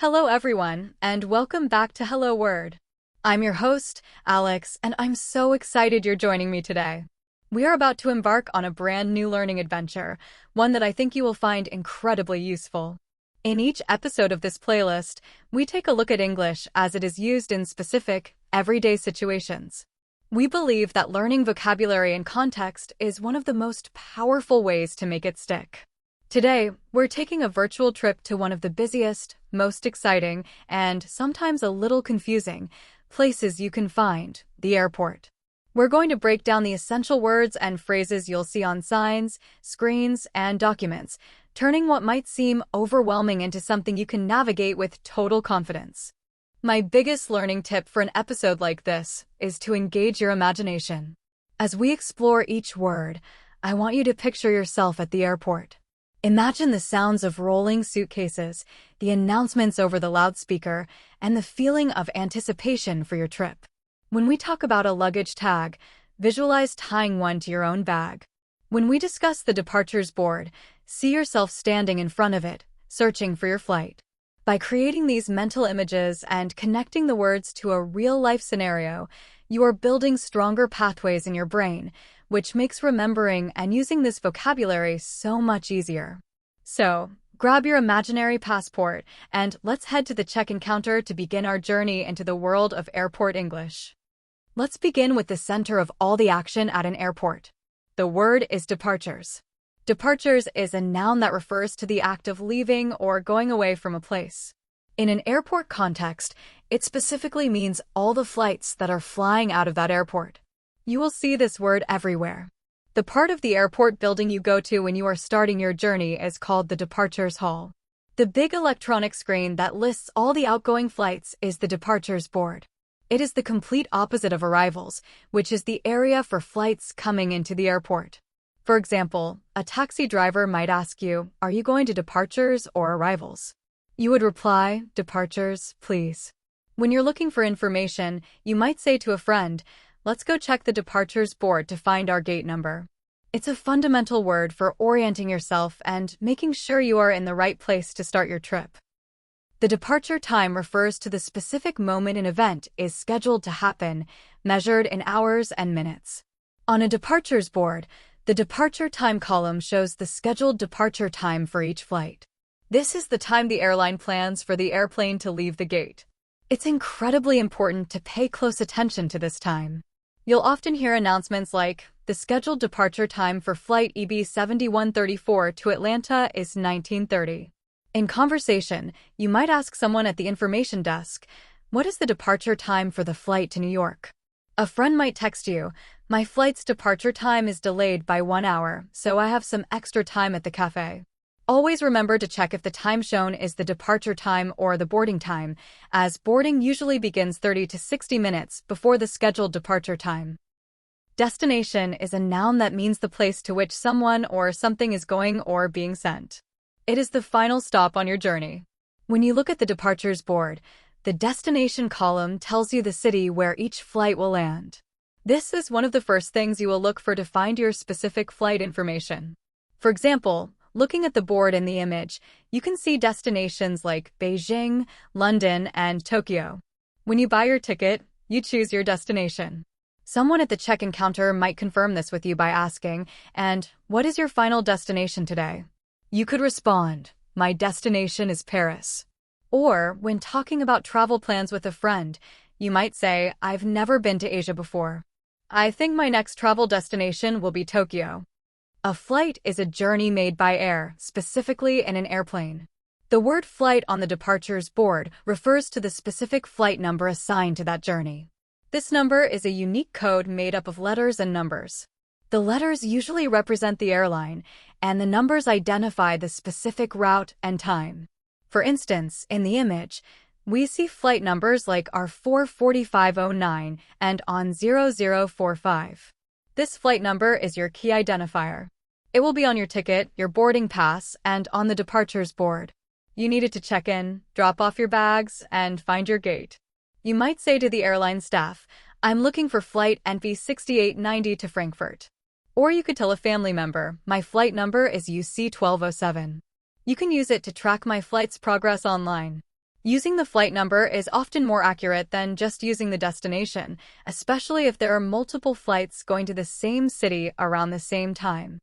Hello everyone, and welcome back to Hello Word. I'm your host, Alex, and I'm so excited you're joining me today. We are about to embark on a brand new learning adventure, one that I think you will find incredibly useful. In each episode of this playlist, we take a look at English as it is used in specific, everyday situations. We believe that learning vocabulary in context is one of the most powerful ways to make it stick. Today, we're taking a virtual trip to one of the busiest, most exciting, and sometimes a little confusing places you can find, the airport. We're going to break down the essential words and phrases you'll see on signs, screens, and documents, turning what might seem overwhelming into something you can navigate with total confidence. My biggest learning tip for an episode like this is to engage your imagination. As we explore each word, I want you to picture yourself at the airport. Imagine the sounds of rolling suitcases, the announcements over the loudspeaker, and the feeling of anticipation for your trip. When we talk about a luggage tag, visualize tying one to your own bag. When we discuss the departures board, see yourself standing in front of it, searching for your flight. By creating these mental images and connecting the words to a real-life scenario, you are building stronger pathways in your brain, which makes remembering and using this vocabulary so much easier. So, grab your imaginary passport and let's head to the check-in counter to begin our journey into the world of airport English. Let's begin with the center of all the action at an airport. The word is departures. Departures is a noun that refers to the act of leaving or going away from a place. In an airport context, it specifically means all the flights that are flying out of that airport. You will see this word everywhere. The part of the airport building you go to when you are starting your journey is called the departures hall. The big electronic screen that lists all the outgoing flights is the departures board. It is the complete opposite of arrivals, which is the area for flights coming into the airport. For example, a taxi driver might ask you, "Are you going to departures or arrivals?" You would reply, "Departures, please." When you're looking for information, you might say to a friend, "Let's go check the departures board to find our gate number." It's a fundamental word for orienting yourself and making sure you are in the right place to start your trip. The departure time refers to the specific moment an event is scheduled to happen, measured in hours and minutes. On a departures board, the departure time column shows the scheduled departure time for each flight. This is the time the airline plans for the airplane to leave the gate. It's incredibly important to pay close attention to this time. You'll often hear announcements like, "The scheduled departure time for flight EB 7134 to Atlanta is 19:30. In conversation, you might ask someone at the information desk, "What is the departure time for the flight to New York?" A friend might text you, "My flight's departure time is delayed by 1 hour, so I have some extra time at the cafe." Always remember to check if the time shown is the departure time or the boarding time, as boarding usually begins 30 to 60 minutes before the scheduled departure time. Destination is a noun that means the place to which someone or something is going or being sent. It is the final stop on your journey. When you look at the departures board, the destination column tells you the city where each flight will land. This is one of the first things you will look for to find your specific flight information. For example, looking at the board in the image, you can see destinations like Beijing, London, and Tokyo. When you buy your ticket, you choose your destination. Someone at the check-in counter might confirm this with you by asking, "And what is your final destination today?" You could respond, "My destination is Paris." Or, when talking about travel plans with a friend, you might say, "I've never been to Asia before. I think my next travel destination will be Tokyo." A flight is a journey made by air, specifically in an airplane. The word flight on the departures board refers to the specific flight number assigned to that journey. This number is a unique code made up of letters and numbers. The letters usually represent the airline, and the numbers identify the specific route and time. For instance, in the image, we see flight numbers like R44509 and on 0045. This flight number is your key identifier. It will be on your ticket, your boarding pass, and on the departures board. You needed to check in, drop off your bags, and find your gate. You might say to the airline staff, "I'm looking for flight NV 6890 to Frankfurt." Or you could tell a family member, "My flight number is UC 1207. You can use it to track my flight's progress online. Using the flight number is often more accurate than just using the destination, especially if there are multiple flights going to the same city around the same time.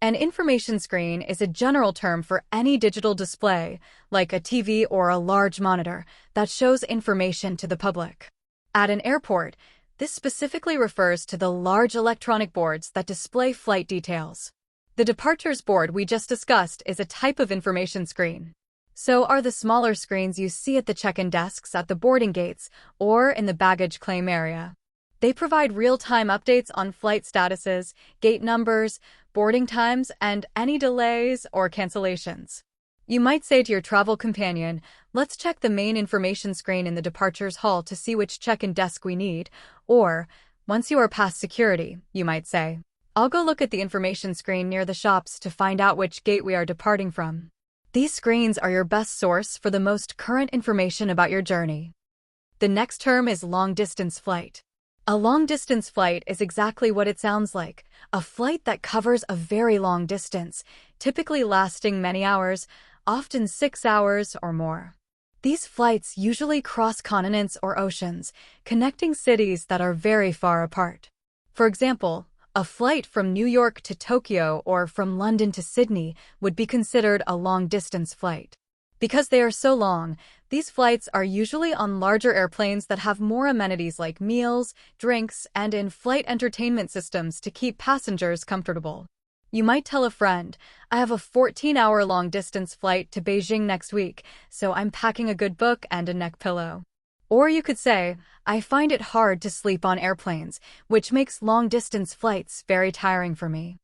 An information screen is a general term for any digital display, like a TV or a large monitor, that shows information to the public. At an airport, this specifically refers to the large electronic boards that display flight details. The departures board we just discussed is a type of information screen. So are the smaller screens you see at the check-in desks at the boarding gates or in the baggage claim area. They provide real-time updates on flight statuses, gate numbers, boarding times, and any delays or cancellations. You might say to your travel companion, "Let's check the main information screen in the departures hall to see which check-in desk we need," or, once you are past security, you might say, "I'll go look at the information screen near the shops to find out which gate we are departing from." These screens are your best source for the most current information about your journey. The next term is long-distance flight. A long-distance flight is exactly what it sounds like, a flight that covers a very long distance, typically lasting many hours, often 6 hours or more. These flights usually cross continents or oceans, connecting cities that are very far apart. For example, a flight from New York to Tokyo or from London to Sydney would be considered a long-distance flight. Because they are so long, these flights are usually on larger airplanes that have more amenities like meals, drinks, and in-flight entertainment systems to keep passengers comfortable. You might tell a friend, "I have a 14-hour long-distance flight to Beijing next week, so I'm packing a good book and a neck pillow." Or you could say, "I find it hard to sleep on airplanes, which makes long-distance flights very tiring for me."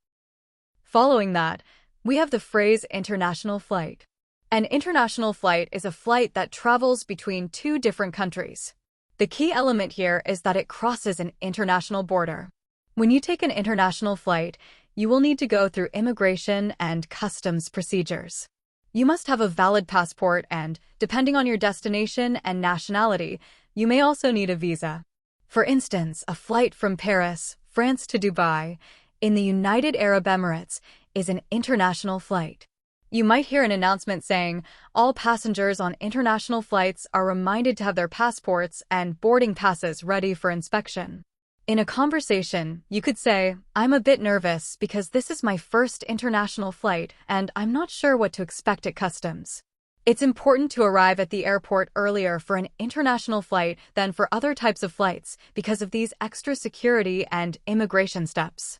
Following that, we have the phrase international flight. An international flight is a flight that travels between two different countries. The key element here is that it crosses an international border. When you take an international flight, you will need to go through immigration and customs procedures. You must have a valid passport and, depending on your destination and nationality, you may also need a visa. For instance, a flight from Paris, France to Dubai, in the United Arab Emirates, is an international flight. You might hear an announcement saying, "All passengers on international flights are reminded to have their passports and boarding passes ready for inspection." In a conversation, you could say, "I'm a bit nervous because this is my first international flight and I'm not sure what to expect at customs." It's important to arrive at the airport earlier for an international flight than for other types of flights because of these extra security and immigration steps.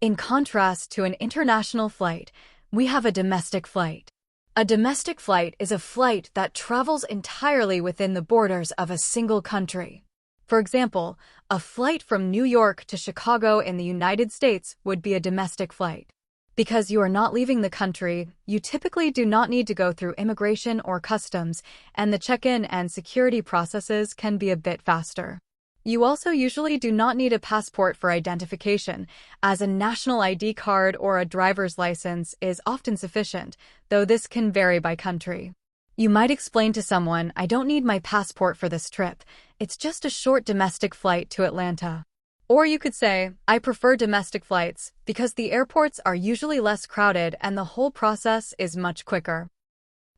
In contrast to an international flight, we have a domestic flight. A domestic flight is a flight that travels entirely within the borders of a single country. For example, a flight from New York to Chicago in the United States would be a domestic flight. Because you are not leaving the country, you typically do not need to go through immigration or customs, and the check-in and security processes can be a bit faster. You also usually do not need a passport for identification, as a national ID card or a driver's license is often sufficient, though this can vary by country. You might explain to someone, "I don't need my passport for this trip. It's just a short domestic flight to Atlanta." Or you could say, "I prefer domestic flights because the airports are usually less crowded and the whole process is much quicker."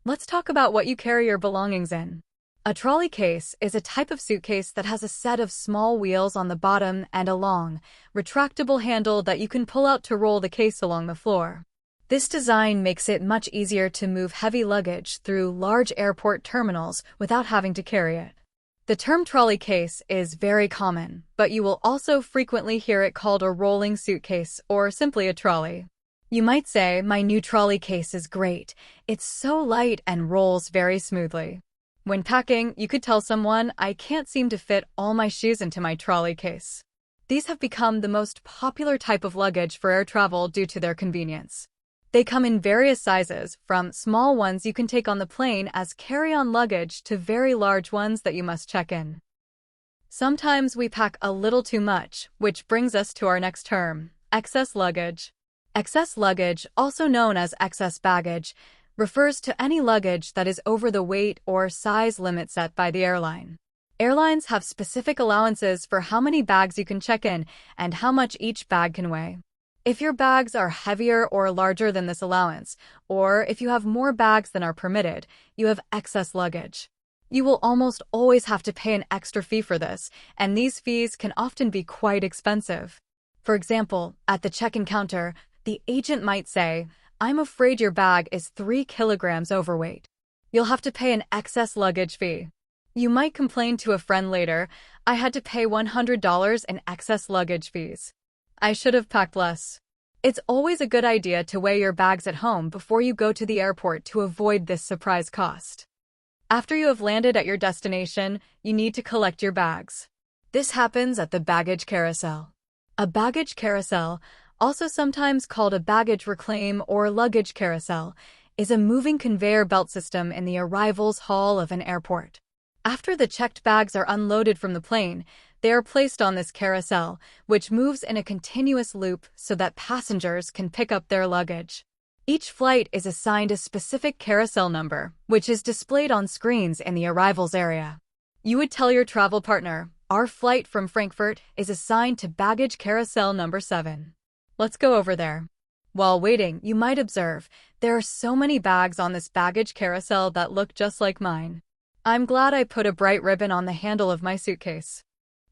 Let's talk about what you carry your belongings in. A trolley case is a type of suitcase that has a set of small wheels on the bottom and a long, retractable handle that you can pull out to roll the case along the floor. This design makes it much easier to move heavy luggage through large airport terminals without having to carry it. The term trolley case is very common, but you will also frequently hear it called a rolling suitcase or simply a trolley. You might say, "My new trolley case is great. It's so light and rolls very smoothly." When packing, you could tell someone, "I can't seem to fit all my shoes into my trolley case." These have become the most popular type of luggage for air travel due to their convenience. They come in various sizes, from small ones you can take on the plane as carry-on luggage to very large ones that you must check in. Sometimes we pack a little too much, which brings us to our next term, excess luggage. Excess luggage, also known as excess baggage, refers to any luggage that is over the weight or size limit set by the airline. Airlines have specific allowances for how many bags you can check in and how much each bag can weigh. If your bags are heavier or larger than this allowance, or if you have more bags than are permitted, you have excess luggage. You will almost always have to pay an extra fee for this, and these fees can often be quite expensive. For example, at the check-in counter, the agent might say, "I'm afraid your bag is 3 kilograms overweight." You'll have to pay an excess luggage fee. You might complain to a friend later, "I had to pay $100 in excess luggage fees. I should have packed less." It's always a good idea to weigh your bags at home before you go to the airport to avoid this surprise cost. After you have landed at your destination, you need to collect your bags. This happens at the baggage carousel. A baggage carousel, also sometimes called a baggage reclaim or luggage carousel, is a moving conveyor belt system in the arrivals hall of an airport. After the checked bags are unloaded from the plane, they are placed on this carousel, which moves in a continuous loop so that passengers can pick up their luggage. Each flight is assigned a specific carousel number, which is displayed on screens in the arrivals area. You would tell your travel partner, "Our flight from Frankfurt is assigned to baggage carousel number 7. Let's go over there." While waiting, you might observe, "There are so many bags on this baggage carousel that look just like mine. I'm glad I put a bright ribbon on the handle of my suitcase."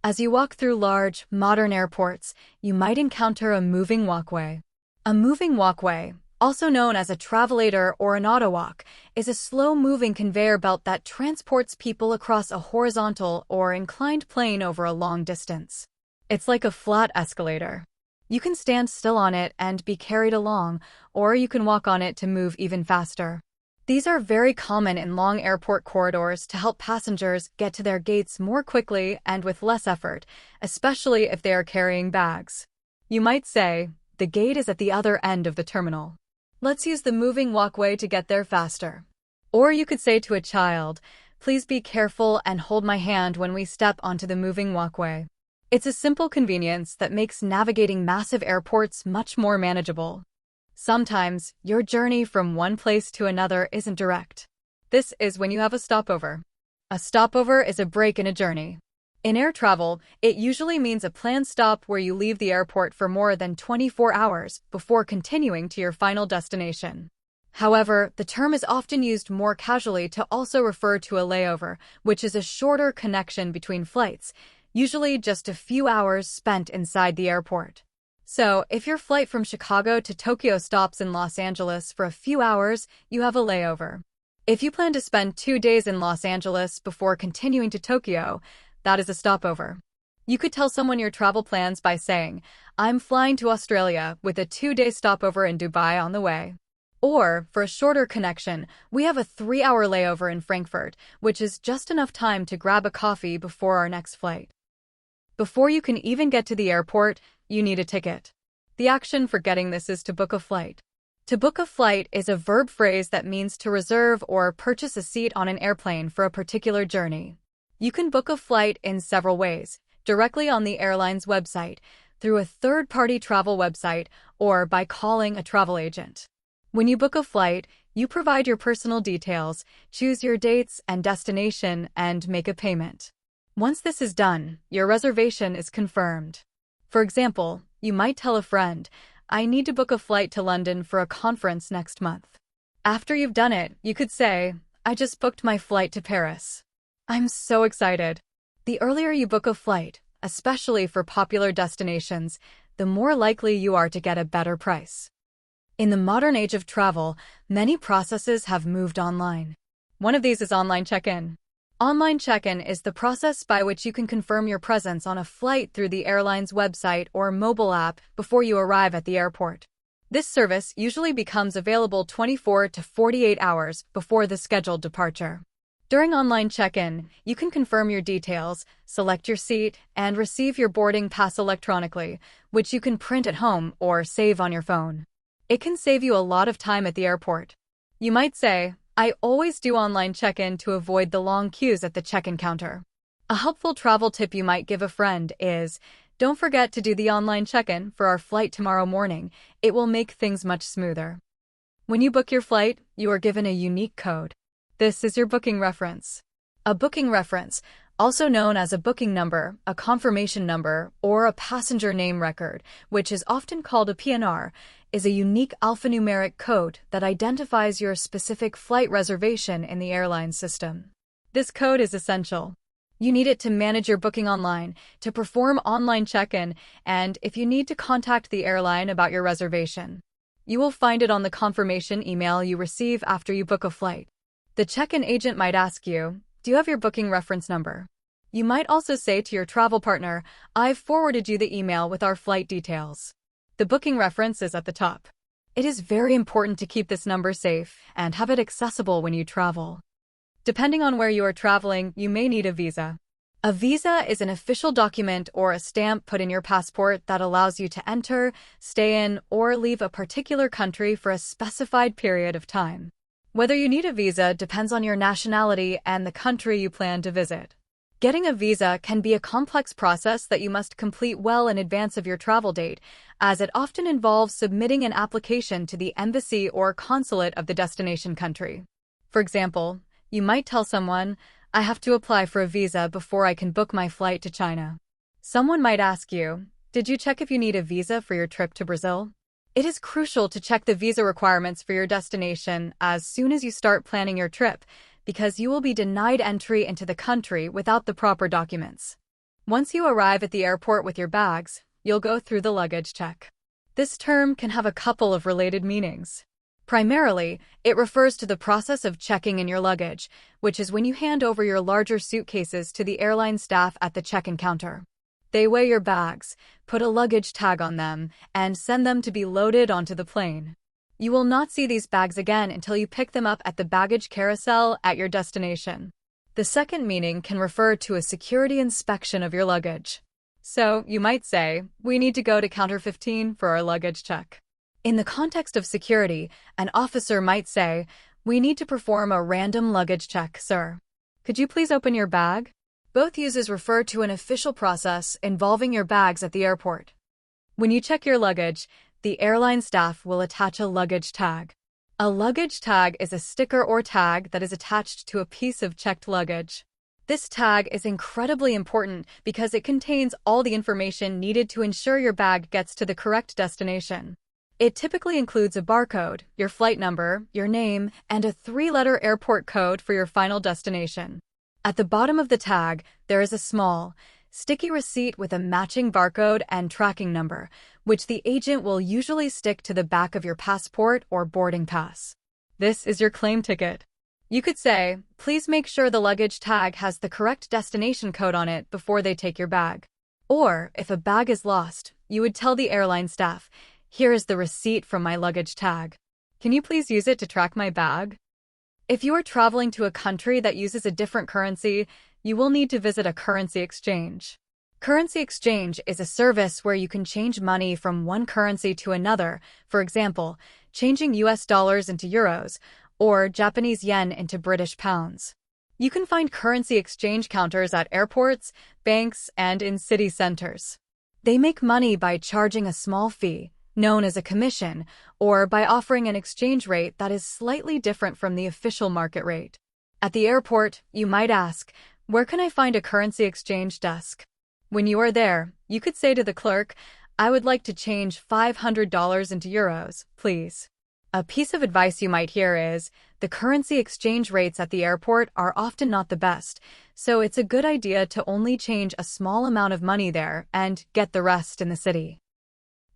As you walk through large, modern airports, you might encounter a moving walkway. A moving walkway, also known as a travelator or an autowalk, is a slow-moving conveyor belt that transports people across a horizontal or inclined plane over a long distance. It's like a flat escalator. You can stand still on it and be carried along, or you can walk on it to move even faster. These are very common in long airport corridors to help passengers get to their gates more quickly and with less effort, especially if they are carrying bags. You might say, "The gate is at the other end of the terminal. Let's use the moving walkway to get there faster." Or you could say to a child, "Please be careful and hold my hand when we step onto the moving walkway." It's a simple convenience that makes navigating massive airports much more manageable. Sometimes, your journey from one place to another isn't direct. This is when you have a stopover. A stopover is a break in a journey. In air travel, it usually means a planned stop where you leave the airport for more than 24 hours before continuing to your final destination. However, the term is often used more casually to also refer to a layover, which is a shorter connection between flights, usually just a few hours spent inside the airport. So, if your flight from Chicago to Tokyo stops in Los Angeles for a few hours, you have a layover. If you plan to spend 2 days in Los Angeles before continuing to Tokyo, that is a stopover. You could tell someone your travel plans by saying, "I'm flying to Australia with a 2-day stopover in Dubai on the way." Or, for a shorter connection, we have a 3-hour layover in Frankfurt, which is just enough time to grab a coffee before our next flight. Before you can even get to the airport, you need a ticket. The action for getting this is to book a flight. To book a flight is a verb phrase that means to reserve or purchase a seat on an airplane for a particular journey. You can book a flight in several ways, directly on the airline's website, through a third-party travel website, or by calling a travel agent. When you book a flight, you provide your personal details, choose your dates and destination, and make a payment. Once this is done, your reservation is confirmed. For example, you might tell a friend, "I need to book a flight to London for a conference next month." After you've done it, you could say, "I just booked my flight to Paris. I'm so excited." The earlier you book a flight, especially for popular destinations, the more likely you are to get a better price. In the modern age of travel, many processes have moved online. One of these is online check-in. Online check-in is the process by which you can confirm your presence on a flight through the airline's website or mobile app before you arrive at the airport. This service usually becomes available 24 to 48 hours before the scheduled departure. During online check-in, you can confirm your details, select your seat, and receive your boarding pass electronically, which you can print at home or save on your phone. It can save you a lot of time at the airport. You might say, "I always do online check-in to avoid the long queues at the check-in counter." A helpful travel tip you might give a friend is, "Don't forget to do the online check-in for our flight tomorrow morning. It will make things much smoother." When you book your flight, you are given a unique code. This is your booking reference. A booking reference, also known as a booking number, a confirmation number, or a passenger name record, which is often called a PNR, is a unique alphanumeric code that identifies your specific flight reservation in the airline system. This code is essential. You need it to manage your booking online, to perform online check-in, and if you need to contact the airline about your reservation. You will find it on the confirmation email you receive after you book a flight. The check-in agent might ask you, "Do you have your booking reference number?" You might also say to your travel partner, "I've forwarded you the email with our flight details." The booking reference is at the top. It is very important to keep this number safe and have it accessible when you travel. Depending on where you are traveling, you may need a visa. A visa is an official document or a stamp put in your passport that allows you to enter, stay in, or leave a particular country for a specified period of time. Whether you need a visa depends on your nationality and the country you plan to visit. Getting a visa can be a complex process that you must complete well in advance of your travel date, as it often involves submitting an application to the embassy or consulate of the destination country. For example, you might tell someone, "I have to apply for a visa before I can book my flight to China." Someone might ask you, "Did you check if you need a visa for your trip to Brazil?" It is crucial to check the visa requirements for your destination as soon as you start planning your trip, because you will be denied entry into the country without the proper documents. Once you arrive at the airport with your bags, you'll go through the luggage check. This term can have a couple of related meanings. Primarily, it refers to the process of checking in your luggage, which is when you hand over your larger suitcases to the airline staff at the check-in counter. They weigh your bags, put a luggage tag on them, and send them to be loaded onto the plane. You will not see these bags again until you pick them up at the baggage carousel at your destination. The second meaning can refer to a security inspection of your luggage. So, you might say, "We need to go to counter 15 for our luggage check." In the context of security, an officer might say, "We need to perform a random luggage check, sir. Could you please open your bag?" Both uses refer to an official process involving your bags at the airport. When you check your luggage, the airline staff will attach a luggage tag. A luggage tag is a sticker or tag that is attached to a piece of checked luggage. This tag is incredibly important because it contains all the information needed to ensure your bag gets to the correct destination. It typically includes a barcode, your flight number, your name, and a 3-letter airport code for your final destination. At the bottom of the tag, there is a small, sticky receipt with a matching barcode and tracking number, which the agent will usually stick to the back of your passport or boarding pass. This is your claim ticket. You could say, "Please make sure the luggage tag has the correct destination code on it before they take your bag." Or, if a bag is lost, you would tell the airline staff, "Here is the receipt from my luggage tag. Can you please use it to track my bag?" If you are traveling to a country that uses a different currency, you will need to visit a currency exchange. Currency exchange is a service where you can change money from one currency to another, for example, changing US dollars into euros, or Japanese yen into British pounds. You can find currency exchange counters at airports, banks, and in city centers. They make money by charging a small fee, known as a commission, or by offering an exchange rate that is slightly different from the official market rate. At the airport, you might ask, "Where can I find a currency exchange desk?" When you are there, you could say to the clerk, "I would like to change $500 into euros, please." A piece of advice you might hear is, the currency exchange rates at the airport are often not the best, so it's a good idea to only change a small amount of money there and get the rest in the city.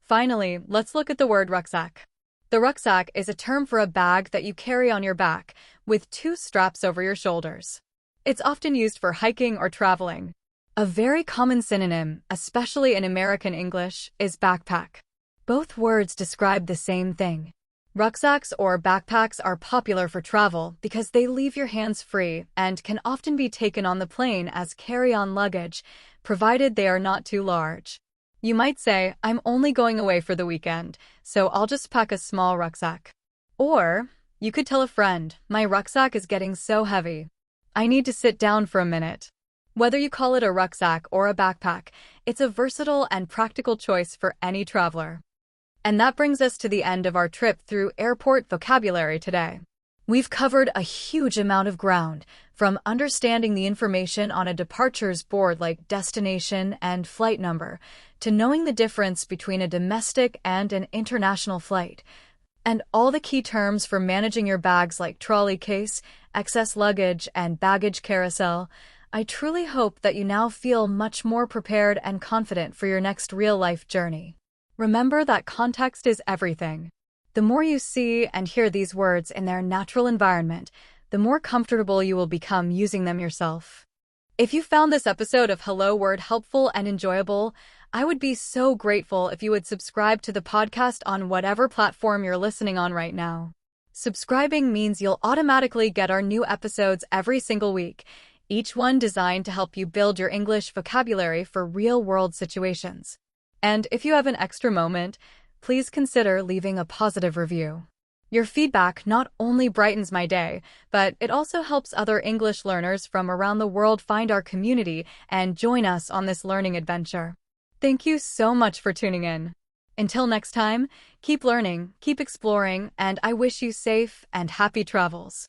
Finally, let's look at the word rucksack. The rucksack is a term for a bag that you carry on your back, with 2 straps over your shoulders. It's often used for hiking or traveling. A very common synonym, especially in American English, is backpack. Both words describe the same thing. Rucksacks or backpacks are popular for travel because they leave your hands free and can often be taken on the plane as carry-on luggage, provided they are not too large. You might say, "I'm only going away for the weekend, so I'll just pack a small rucksack." Or, you could tell a friend, "My rucksack is getting so heavy. I need to sit down for a minute." Whether you call it a rucksack or a backpack, it's a versatile and practical choice for any traveler. And that brings us to the end of our trip through airport vocabulary today. We've covered a huge amount of ground, from understanding the information on a departures board like destination and flight number, to knowing the difference between a domestic and an international flight, and all the key terms for managing your bags like trolley case, excess luggage, and baggage carousel. I truly hope that you now feel much more prepared and confident for your next real-life journey. Remember that context is everything. The more you see and hear these words in their natural environment, the more comfortable you will become using them yourself. If you found this episode of Hello Word helpful and enjoyable, I would be so grateful if you would subscribe to the podcast on whatever platform you're listening on right now. Subscribing means you'll automatically get our new episodes every single week, each one designed to help you build your English vocabulary for real-world situations. And if you have an extra moment, please consider leaving a positive review. Your feedback not only brightens my day, but it also helps other English learners from around the world find our community and join us on this learning adventure. Thank you so much for tuning in. Until next time, keep learning, keep exploring, and I wish you safe and happy travels.